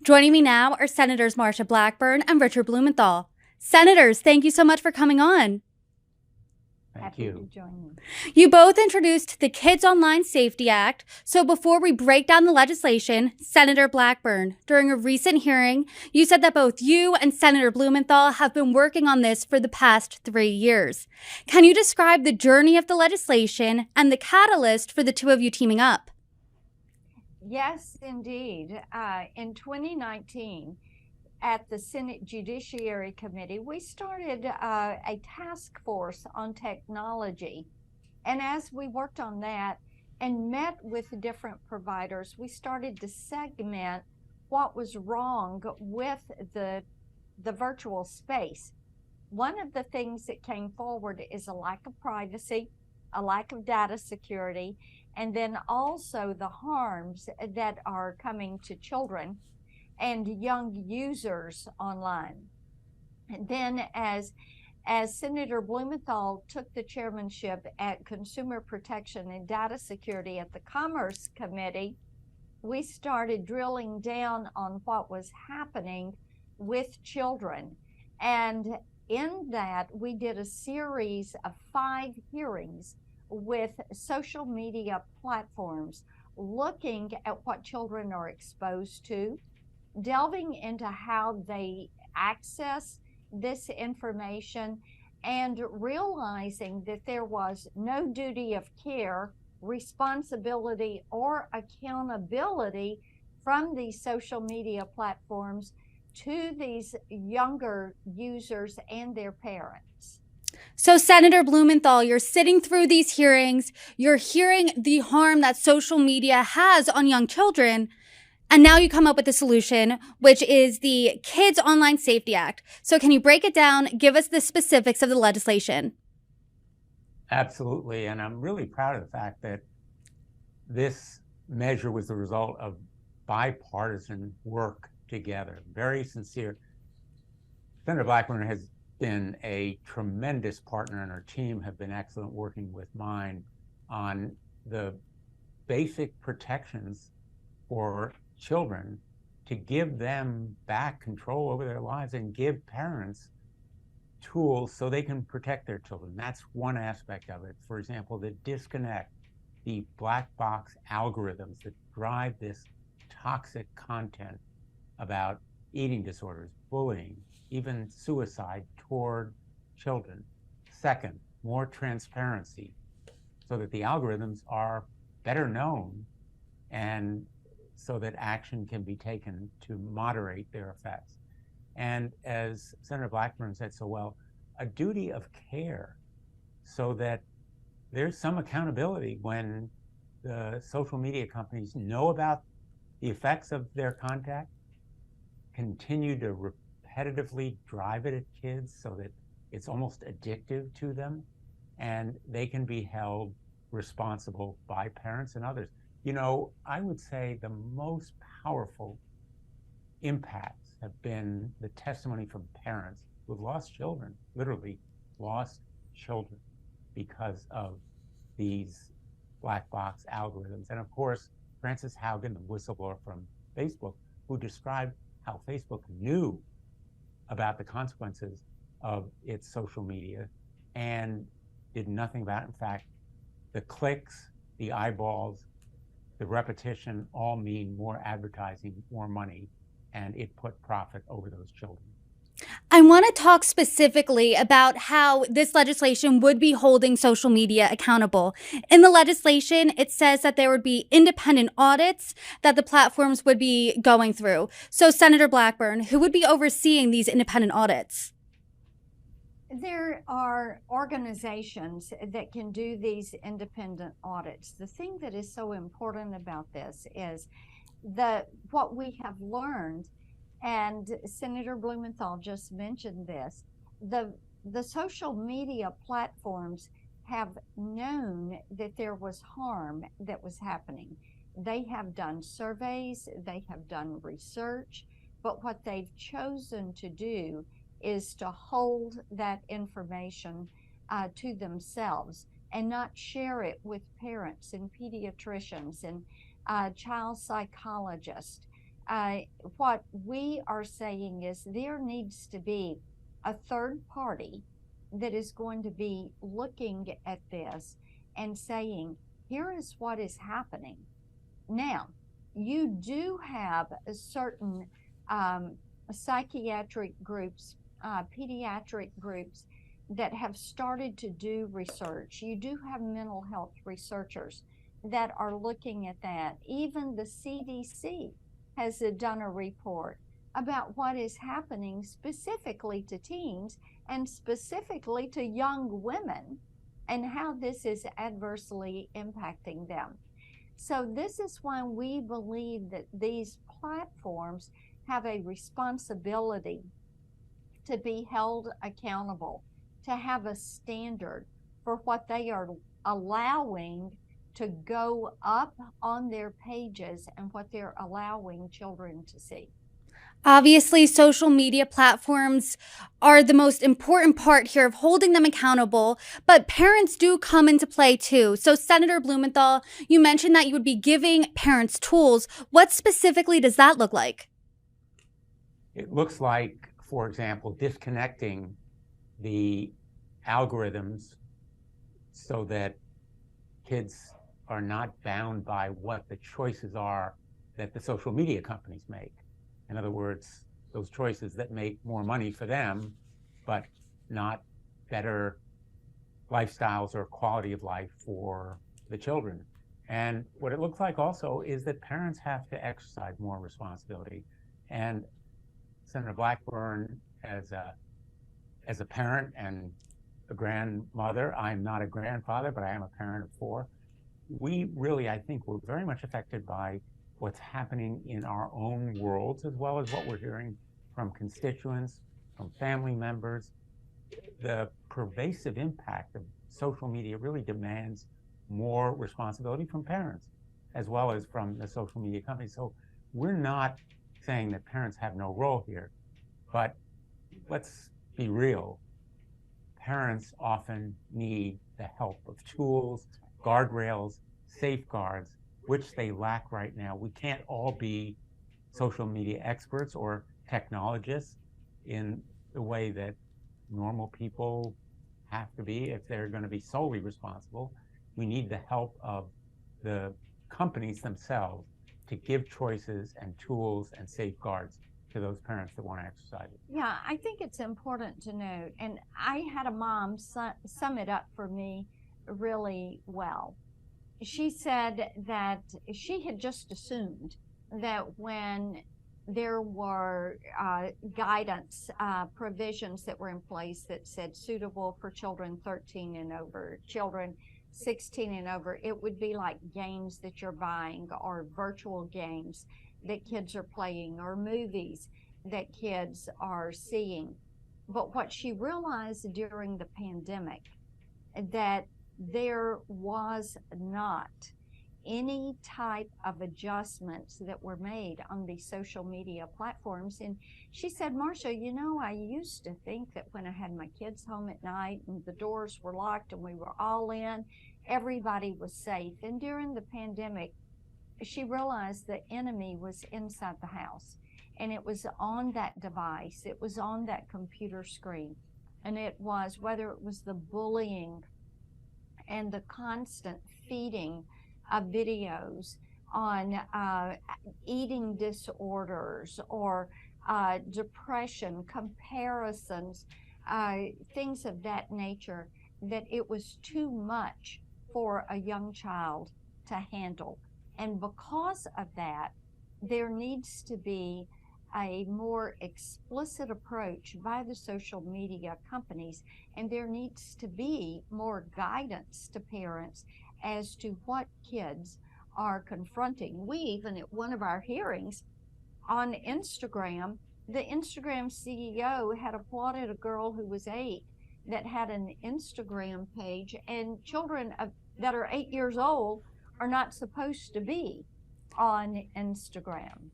Joining me now are Senators Marsha Blackburn and Richard Blumenthal. Senators, thank you so much for coming on. Happy to join you. You both introduced the Kids Online Safety Act. So before we break down the legislation, Senator Blackburn, during a recent hearing, you said that both you and Senator Blumenthal have been working on this for the past 3 years. Can you describe the journey of the legislation and the catalyst for the two of you teaming up? Yes, indeed. In 2019, at the Senate Judiciary Committee, we started a task force on technology. And as we worked on that and met with different providers, we started to segment what was wrong with the virtual space. One of the things that came forward is a lack of privacy, a lack of data security, and then also the harms that are coming to children and young users online. And then as Senator Blumenthal took the chairmanship at Consumer Protection and Data Security at the Commerce Committee, we started drilling down on what was happening with children. And in that, we did a series of 5 hearings with social media platforms, looking at what children are exposed to, delving into how they access this information, and realizing that there was no duty of care, responsibility, or accountability from these social media platforms to these younger users and their parents. So, Senator Blumenthal, you're sitting through these hearings, you're hearing the harm that social media has on young children, and now you come up with a solution, which is the Kids Online Safety Act. So can you break it down, give us the specifics of the legislation? Absolutely, and I'm really proud of the fact that this measure was the result of bipartisan work together. Very sincere. Senator Blackburn has been a tremendous partner, and her team have been excellent working with mine on the basic protections for children to give them back control over their lives and give parents tools so they can protect their children. That's one aspect of it. For example, the disconnect, the black box algorithms that drive this toxic content about eating disorders, bullying, even suicide toward children. Second, more transparency so that the algorithms are better known and so that action can be taken to moderate their effects. And as Senator Blackburn said so well, a duty of care so that there's some accountability when the social media companies know about the effects of their contact, continue to repetitively drive it at kids so that it's almost addictive to them, and they can be held responsible by parents and others. You know, I would say the most powerful impacts have been the testimony from parents who've lost children, literally lost children because of these black box algorithms. And of course, Frances Haugen, the whistleblower from Facebook, who described how Facebook knew about the consequences of its social media and did nothing about it. In fact, the clicks, the eyeballs, the repetition all mean more advertising, more money, and it put profit over those children. I want to talk specifically about how this legislation would be holding social media accountable. In the legislation, it says that there would be independent audits that the platforms would be going through. So, Senator Blackburn, who would be overseeing these independent audits? There are organizations that can do these independent audits. The thing that is so important about this is what we have learned, and Senator Blumenthal just mentioned this, the social media platforms have known that there was harm that was happening. They have done surveys, they have done research, but what they've chosen to do is to hold that information to themselves and not share it with parents and pediatricians and child psychologists. What we are saying is there needs to be a third party that is going to be looking at this and saying, here is what is happening. Now, you do have a certain psychiatric groups, pediatric groups that have started to do research. You do have mental health researchers that are looking at that. Even the CDC has done a report about what is happening specifically to teens and specifically to young women and how this is adversely impacting them. So this is why we believe that these platforms have a responsibility to be held accountable, to have a standard for what they are allowing to go up on their pages and what they're allowing children to see. Obviously, social media platforms are the most important part here of holding them accountable, but parents do come into play too. So, Senator Blumenthal, you mentioned that you would be giving parents tools. What specifically does that look like? It looks like, for example, disconnecting the algorithms so that kids are not bound by what the choices are that the social media companies make. In other words, those choices that make more money for them, but not better lifestyles or quality of life for the children. And what it looks like also is that parents have to exercise more responsibility. And Senator Blackburn, as a parent and a grandmother, I'm not a grandfather, but I am a parent of 4. We really, I think, we're very much affected by what's happening in our own worlds, as well as what we're hearing from constituents, from family members. The pervasive impact of social media really demands more responsibility from parents, as well as from the social media companies. So we're not saying that parents have no role here, but let's be real. Parents often need the help of tools, guardrails, safeguards, which they lack right now. We can't all be social media experts or technologists in the way that normal people have to be if they're going to be solely responsible. We need the help of the companies themselves to give choices and tools and safeguards to those parents that want to exercise it. Yeah, I think it's important to note, and I had a mom sum it up for me really well. She said that she had just assumed that when there were guidance provisions that were in place that said suitable for children 13 and over, children 16 and over, it would be like games that you're buying or virtual games that kids are playing or movies that kids are seeing. But what she realized during the pandemic, that there was not any type of adjustments that were made on these social media platforms. And she said, Marsha, you know, I used to think that when I had my kids home at night and the doors were locked and we were all in, everybody was safe. And during the pandemic, she realized the enemy was inside the house, and it was on that device, it was on that computer screen, and it was, whether it was the bullying and the constant feeding of videos on eating disorders or depression, comparisons, things of that nature, that it was too much for a young child to handle. And because of that, there needs to be a more explicit approach by the social media companies, and there needs to be more guidance to parents as to what kids are confronting. We even, at one of our hearings on Instagram, the Instagram CEO had applauded a girl who was 8 that had an Instagram page, and children that are 8 years old are not supposed to be on Instagram.